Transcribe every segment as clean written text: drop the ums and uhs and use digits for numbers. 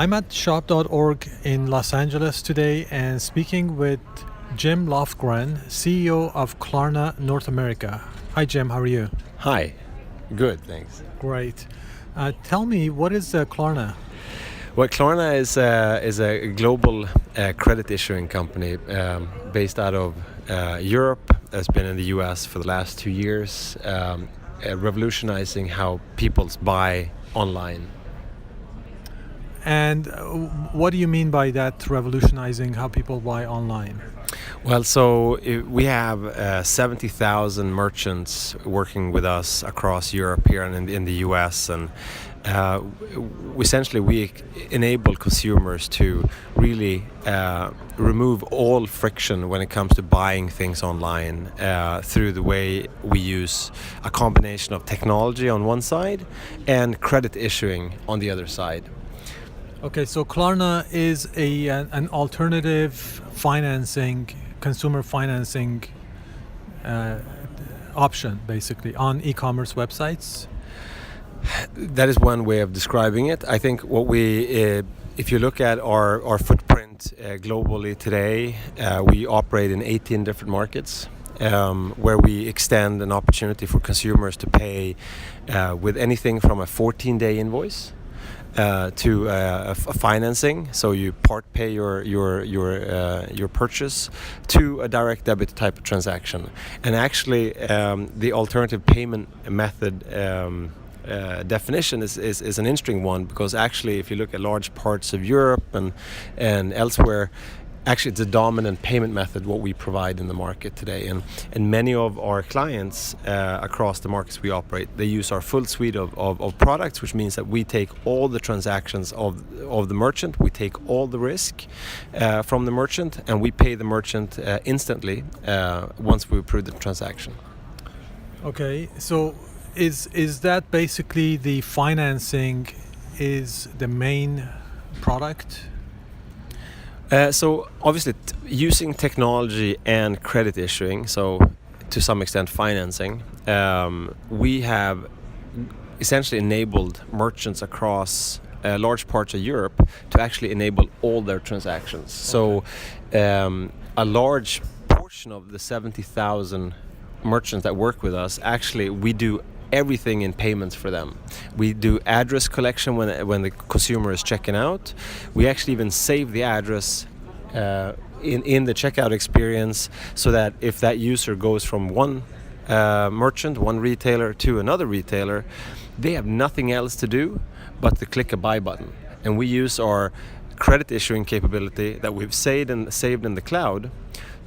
I'm at shop.org in Los Angeles today and speaking with Jim Lofgren, CEO of Klarna North America. Hi, Jim. How are you? Hi. Good, thanks. Great. Tell me, what is Klarna? Well, Klarna is a global credit issuing company based out of Europe. Has been in the US for the last 2 years, revolutionizing how people buy online. And what do you mean by that, revolutionizing how people buy online? Well, so we have 70,000 merchants working with us across Europe here and in the US, and essentially we enable consumers to really remove all friction when it comes to buying things online through the way we use a combination of technology on one side and credit issuing on the other side. Okay, so Klarna is an alternative financing, consumer financing option, basically, on e-commerce websites. That is one way of describing it. I think what if you look at our footprint globally today, we operate in 18 different markets. Where we extend an opportunity for consumers to pay with anything from a 14-day invoice to a financing, so you part pay your purchase, to a direct debit type of transaction. And actually, the alternative payment method definition is an interesting one, because actually, if you look at large parts of Europe and elsewhere, actually it's a dominant payment method what we provide in the market today, and many of our clients across the markets we operate, they use our full suite of products, which means that we take all the transactions of the merchant, we take all the risk from the merchant, and we pay the merchant instantly once we approve the transaction. Okay, so is that basically the financing is the main product? So obviously using technology and credit issuing, so to some extent financing, we have essentially enabled merchants across large parts of Europe to actually enable all their transactions. So a large portion of the 70,000 merchants that work with us, actually we do everything in payments for them. We do address collection when the consumer is checking out. We actually even save the address in the checkout experience, so that if that user goes from one merchant, one retailer, to another retailer, they have nothing else to do but to click a buy button. And we use our credit issuing capability that we've saved in the cloud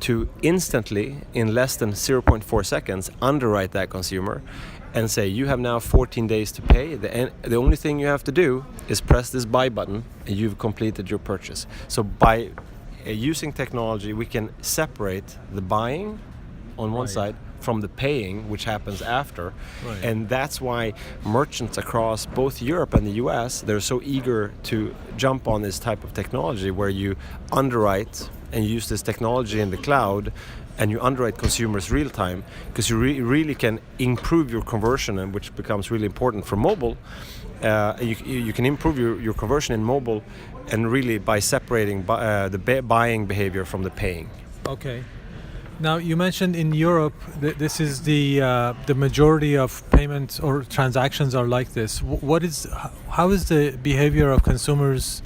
to instantly, in less than 0.4 seconds, underwrite that consumer and say, you have now 14 days to pay. The only thing you have to do is press this buy button and you've completed your purchase. So by using technology, we can separate the buying on one side from the paying, which happens after. Right. And that's why merchants across both Europe and the US, they're so eager to jump on this type of technology, where you underwrite and use this technology in the cloud, and you underwrite consumers real time, because you really can improve your conversion, and which becomes really important for mobile. You can improve your conversion in mobile, and really by separating the buying behavior from the paying. Okay. Now you mentioned in Europe this is the majority of payments or transactions are like this. How is the behavior of consumers,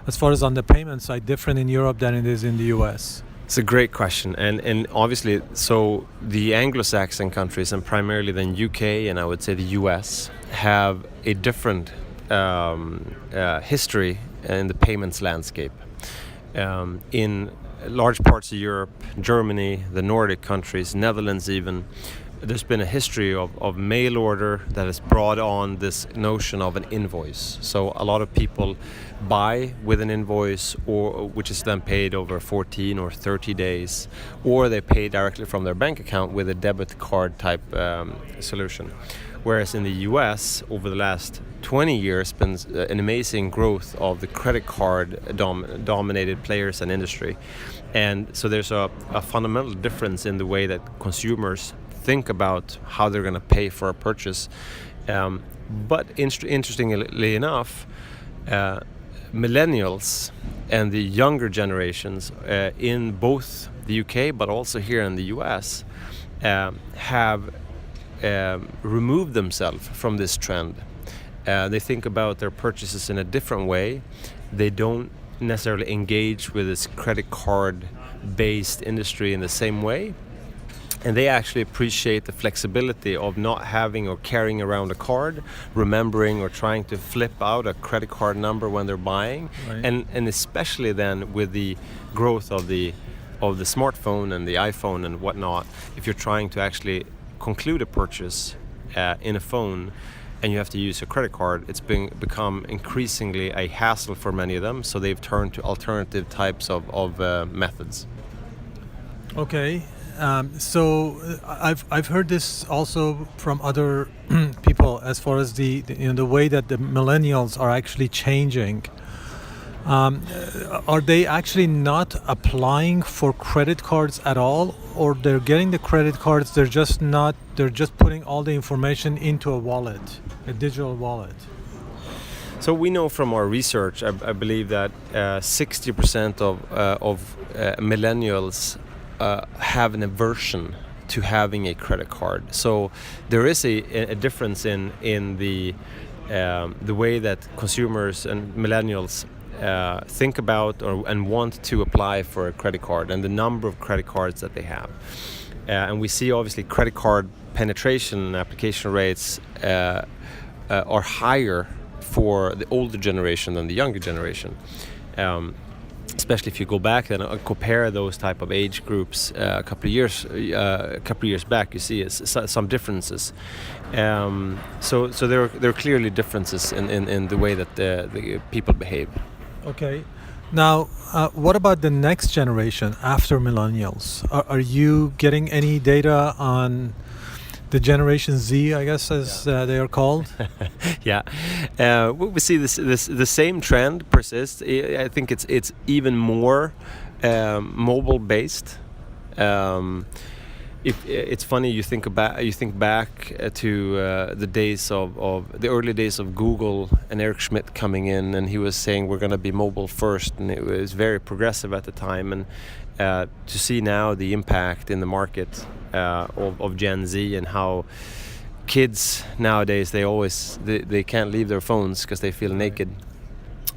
as far as on the payment side, different in Europe than it is in the US? It's a great question, and obviously, so the Anglo-Saxon countries, and primarily then UK and I would say the US, have a different history in the payments landscape. In large parts of Europe, Germany, the Nordic countries, Netherlands even, there's been a history of mail order that has brought on this notion of an invoice. So a lot of people buy with an invoice, or which is then paid over 14 or 30 days, or they pay directly from their bank account with a debit card type solution. Whereas in the US, over the last 20 years, been an amazing growth of the credit card dominated players and industry. And so there's a fundamental difference in the way that consumers think about how they're going to pay for a purchase. But interestingly enough, millennials and the younger generations in both the UK but also here in the US have removed themselves from this trend. They think about their purchases in a different way. They don't necessarily engage with this credit card based industry in the same way, and they actually appreciate the flexibility of not having or carrying around a card, remembering or trying to flip out a credit card number when they're buying. Right. And especially then with the growth of the smartphone and the iPhone and whatnot, if you're trying to actually conclude a purchase in a phone and you have to use a credit card, it's become increasingly a hassle for many of them, so they've turned to alternative types of methods. Okay, so I've heard this also from other people as far as the way that the millennials are actually changing. Are they actually not applying for credit cards at all, or they're getting the credit cards? They're just putting all the information into a wallet, a digital wallet. So we know from our research, I believe that 60% of millennials have an aversion to having a credit card. So there is a difference in the way that consumers and millennials think about and want to apply for a credit card, and the number of credit cards that they have. And we see obviously credit card penetration and application rates are higher for the older generation than the younger generation. Especially if you go back and compare those type of age groups a couple of years back, you see some differences. So there are clearly differences in the way that the people behave. Okay. Now, what about the next generation after millennials? Are you getting any data on the Generation Z, I guess, as they are called? Yeah, we see the same trend persist. I think it's even more mobile based. It's funny, you think back to the early days of Google and Eric Schmidt coming in, and he was saying we're going to be mobile first, and it was very progressive at the time. And to see now the impact in the market of Gen Z and how kids nowadays they can't leave their phones because they feel naked.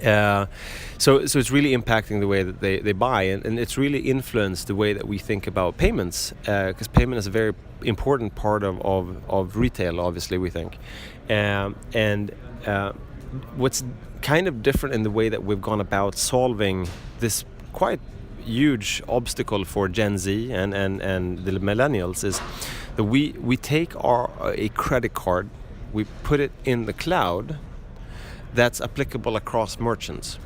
So it's really impacting the way that they buy, and it's really influenced the way that we think about payments, because payment is a very important part of retail, obviously, we think. And what's kind of different in the way that we've gone about solving this quite huge obstacle for Gen Z and the millennials is that we take a credit card, we put it in the cloud that's applicable across merchants,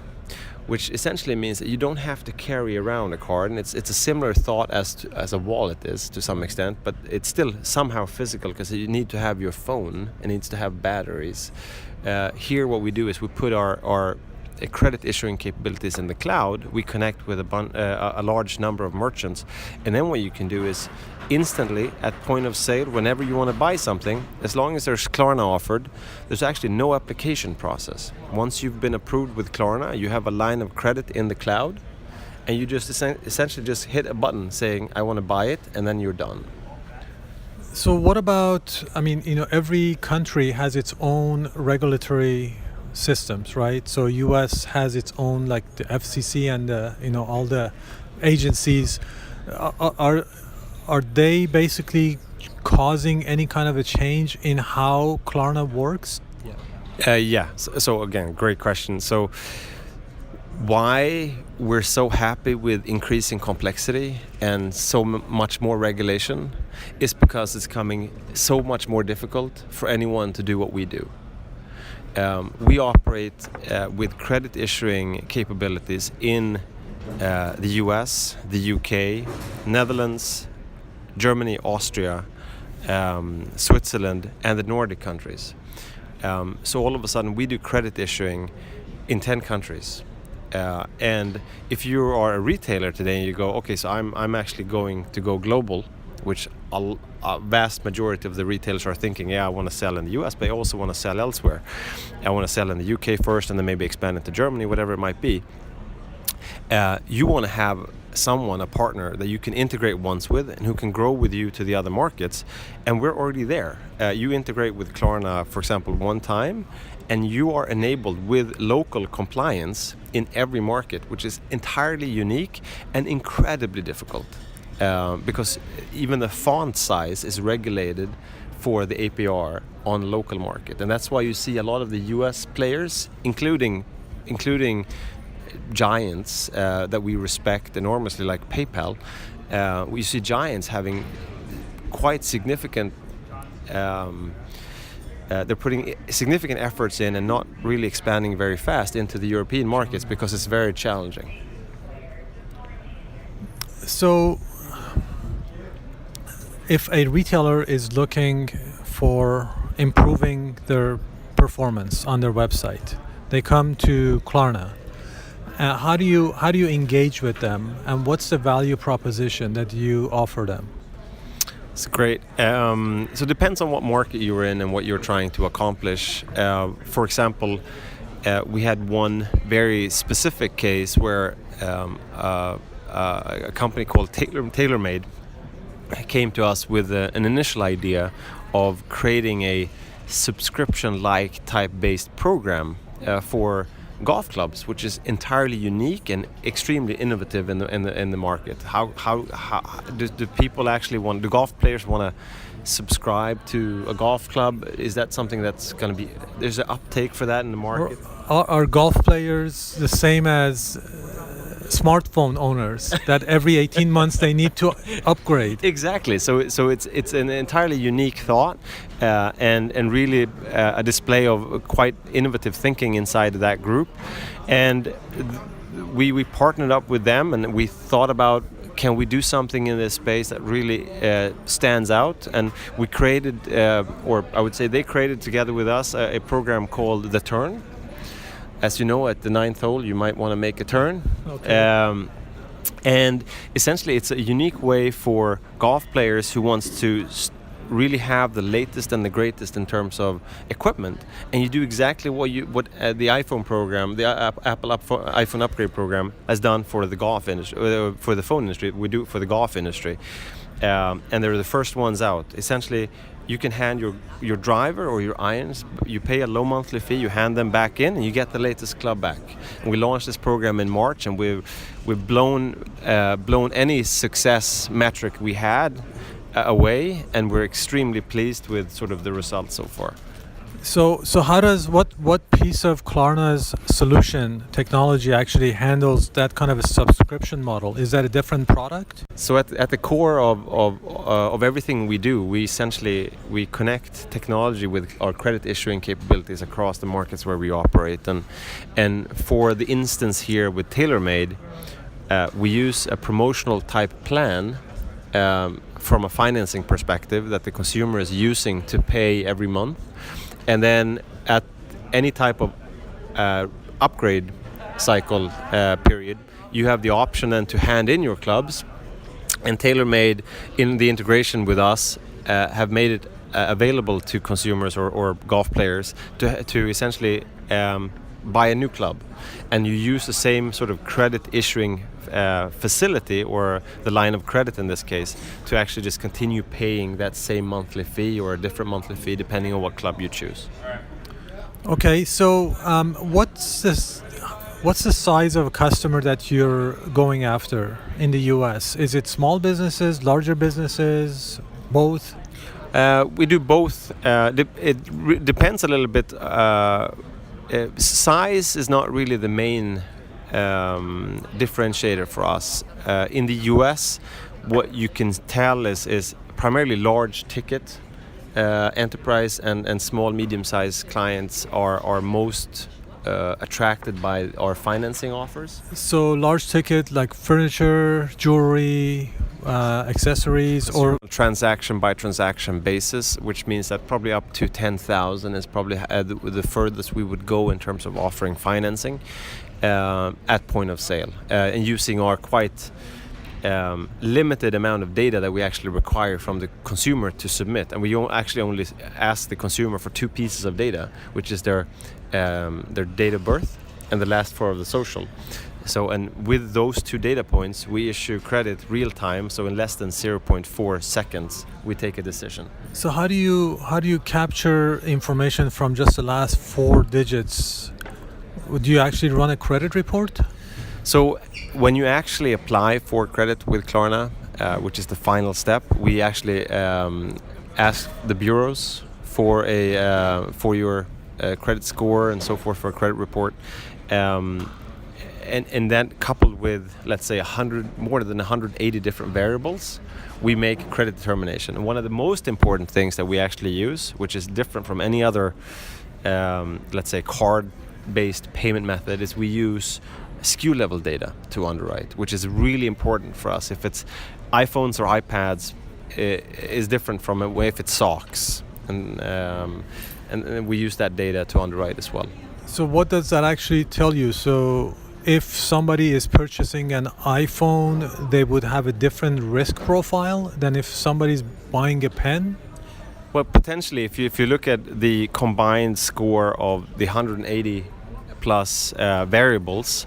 which essentially means that you don't have to carry around a card, and it's a similar thought as a wallet is to some extent, but it's still somehow physical because you need to have your phone, it needs to have batteries. Here what we do is we put our credit issuing capabilities in the cloud, we connect with a large number of merchants, and then what you can do is instantly at point of sale, whenever you want to buy something, as long as there's Klarna offered, there's actually no application process. Once you've been approved with Klarna, you have a line of credit in the cloud, and you just essentially just hit a button saying I want to buy it, and then you're done. So what about, every country has its own regulatory systems, right? So US has its own, like the FCC and all the agencies. Are they basically causing any kind of a change in how Klarna works? Yeah. So again, great question. So why we're so happy with increasing complexity and so much more regulation is because it's becoming so much more difficult for anyone to do what we do. We operate with credit issuing capabilities in the US, the UK, Netherlands, Germany, Austria, Switzerland, and the Nordic countries. So all of a sudden we do credit issuing in 10 countries. And if you are a retailer today and you go, okay, so I'm actually going to go global, which a vast majority of the retailers are thinking, yeah, I want to sell in the US, but I also want to sell elsewhere. I want to sell in the UK first and then maybe expand into Germany, whatever it might be. You want to have someone, a partner that you can integrate once with and who can grow with you to the other markets, and we're already there. You integrate with Klarna, for example, one time, and you are enabled with local compliance in every market, which is entirely unique and incredibly difficult, because even the font size is regulated for the APR on local market, and that's why you see a lot of the US players, including giants that we respect enormously, like PayPal. We see giants having quite significant they're putting significant efforts in and not really expanding very fast into the European markets because it's very challenging. So if a retailer is looking for improving their performance on their website, they come to Klarna. How do you engage with them, and what's the value proposition that you offer them? It's great. So it depends on what market you're in and what you're trying to accomplish. For example, we had one very specific case where a company called TaylorMade came to us with an initial idea of creating a subscription-like type-based program for golf clubs, which is entirely unique and extremely innovative in the market. How do people actually want? Do golf players want to subscribe to a golf club? Is that something that's going to be? There's an uptake for that in the market. Are golf players the same as smartphone owners that every 18 months they need to upgrade? Exactly. So it's an entirely unique thought, and really a display of quite innovative thinking inside of that group. And we partnered up with them, and we thought about, can we do something in this space that really stands out? And we created, or I would say they created together with us, a program called The Turn. As you know, at the 9th hole, you might want to make a turn. Okay. And essentially, it's a unique way for golf players who wants to really have the latest and the greatest in terms of equipment. And you do exactly what the iPhone program, the Apple iPhone upgrade program, has done for the golf industry, for the phone industry. We do it for the golf industry. And they're the first ones out. Essentially, you can hand your driver or your irons, you pay a low monthly fee, you hand them back in, and you get the latest club back. And we launched this program in March, and we've blown any success metric we had away, and we're extremely pleased with sort of the results so far. So how does what piece of Klarna's solution technology actually handles that kind of a subscription model? Is that a different product? So at the core of everything we do, we connect technology with our credit issuing capabilities across the markets where we operate. And for the instance here with TaylorMade, we use a promotional type plan from a financing perspective that the consumer is using to pay every month. And then at any type of upgrade cycle period, you have the option then to hand in your clubs. And TaylorMade, in the integration with us, have made it available to consumers or golf players to essentially buy a new club. And you use the same sort of credit issuing facility, or the line of credit in this case, to actually just continue paying that same monthly fee or a different monthly fee depending on what club you choose. Okay, so what's the size of a customer that you're going after in the US? Is it small businesses, larger businesses, both? We do both. It depends a little bit. Size is not really the main differentiator for us. In the US, what you can tell is primarily large ticket enterprise and small medium-sized clients are most attracted by our financing offers. So large ticket like furniture, jewelry, accessories, or transaction by transaction basis, which means that probably up to 10,000 is probably the furthest we would go in terms of offering financing at point of sale, and using our quite limited amount of data that we actually require from the consumer to submit, and we actually only ask the consumer for 2 pieces of data, which is their date of birth and the last 4 of the social. So, and with those 2 data points, we issue credit real time. So in less than 0.4 seconds, we take a decision. So how do you capture information from just the last 4 digits? Do you actually run a credit report? So when you actually apply for credit with Klarna, which is the final step, we actually ask the bureaus for your credit score and so forth, for a credit report. And then coupled with, let's say, more than 180 different variables, we make credit determination. And one of the most important things that we actually use, which is different from any other, let's say, card-based payment method, is we use SKU level data to underwrite, which is really important for us. If it's iPhones or iPads, is different from if it's socks, and we use that data to underwrite as well. So what does that actually tell you? So if somebody is purchasing an iPhone, they would have a different risk profile than if somebody's buying a pen? Well, potentially, if you look at the combined score of the 180 plus variables,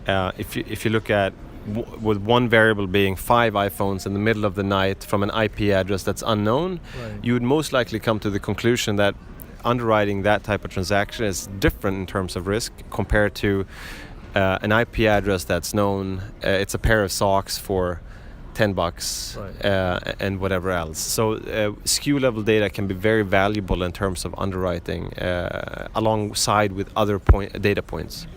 if you look at with one variable being 5 iPhones in the middle of the night from an IP address that's unknown, Right. you would most likely come to the conclusion that underwriting that type of transaction is different in terms of risk compared to an IP address that's known. It's a pair of socks for $10, Right. and whatever else. So SKU level data can be very valuable in terms of underwriting alongside with other data points.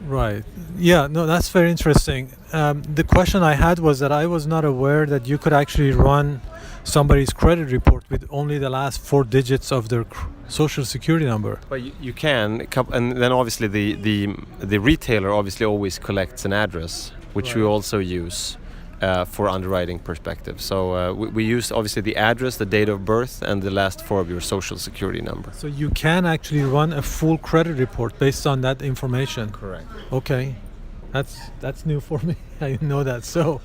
Right. Yeah, no, that's very interesting. The question I had was that I was not aware that you could actually run somebody's credit report with only the last 4 digits of their social security number. But you can, and then obviously the retailer obviously always collects an address, which we Right. also use for underwriting perspective. So we use obviously the address, the date of birth, and the last 4 of your social security number. So you can actually run a full credit report based on that information. Correct. Okay, that's new for me. I didn't know that. So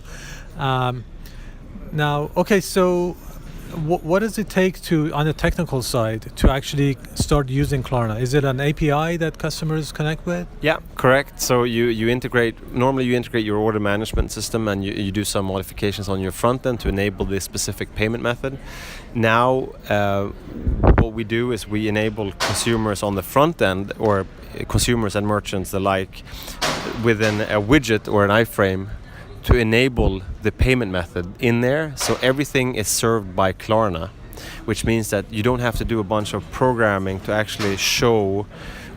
now, okay, so what does it take to, on the technical side, to actually start using Klarna? Is it an API that customers connect with? Yeah, correct. So you integrate your order management system, and you do some modifications on your front end to enable this specific payment method. Now, what we do is we enable consumers on the front end, or consumers and merchants alike, within a widget or an iframe, to enable the payment method in there. So everything is served by Klarna, which means that you don't have to do a bunch of programming to actually show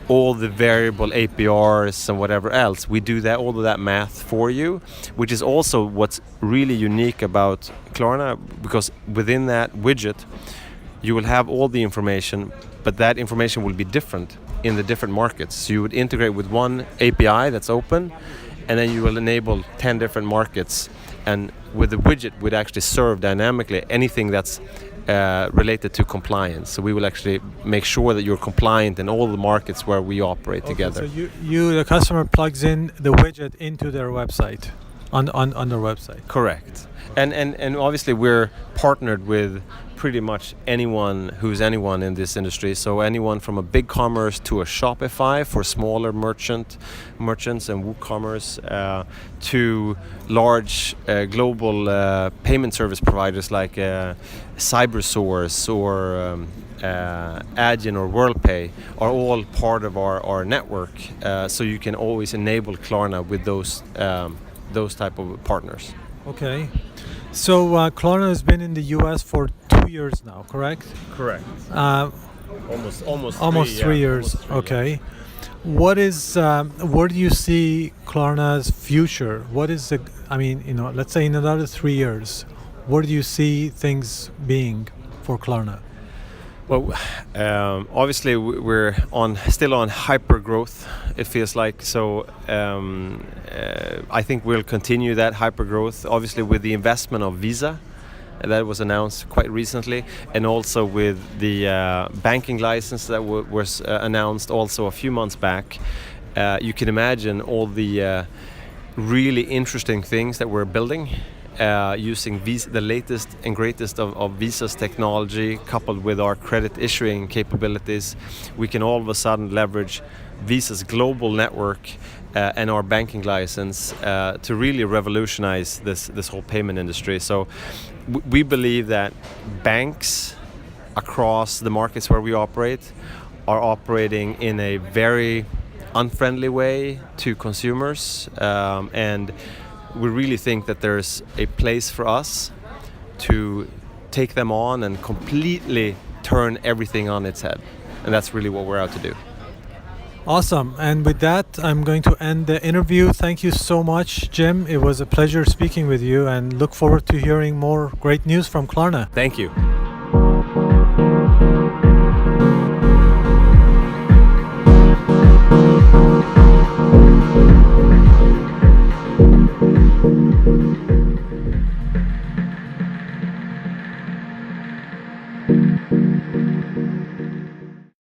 all the variable APRs and whatever else. We do all of that math for you, which is also what's really unique about Klarna, because within that widget you will have all the information, but that information will be different in the different markets. So you would integrate with one API that's open, and then you will enable 10 different markets, and with the widget would actually serve dynamically anything that's related to compliance. So we will actually make sure that you're compliant in all the markets where we operate together. So the customer plugs in the widget into their website, on their website. Correct. And obviously we're partnered with pretty much anyone in this industry. So anyone from a big commerce to a Shopify for smaller merchants and WooCommerce, to large global payment service providers like Cybersource or Adyen or WorldPay are all part of our network. So you can always enable Klarna with those type of partners. Okay. So Klarna has been in the US for 2 years now, correct? Correct. Almost 3 years. Okay. What is where do you see Klarna's future? What is let's say in another 3 years, where do you see things being for Klarna? Well, obviously we're still on hyper growth, it feels like. So I think we'll continue that hyper growth, obviously with the investment of Visa that was announced quite recently, and also with the banking license that was announced also a few months back. You can imagine all the really interesting things that we're building using the latest and greatest of Visa's technology coupled with our credit issuing capabilities, we can all of a sudden leverage Visa's global network and our banking license to really revolutionize this whole payment industry. So we believe that banks across the markets where we operate are operating in a very unfriendly way to consumers, and we really think that there's a place for us to take them on and completely turn everything on its head. And that's really what we're out to do. Awesome. And with that, I'm going to end the interview. Thank you so much, Jim. It was a pleasure speaking with you, and look forward to hearing more great news from Klarna. Thank you.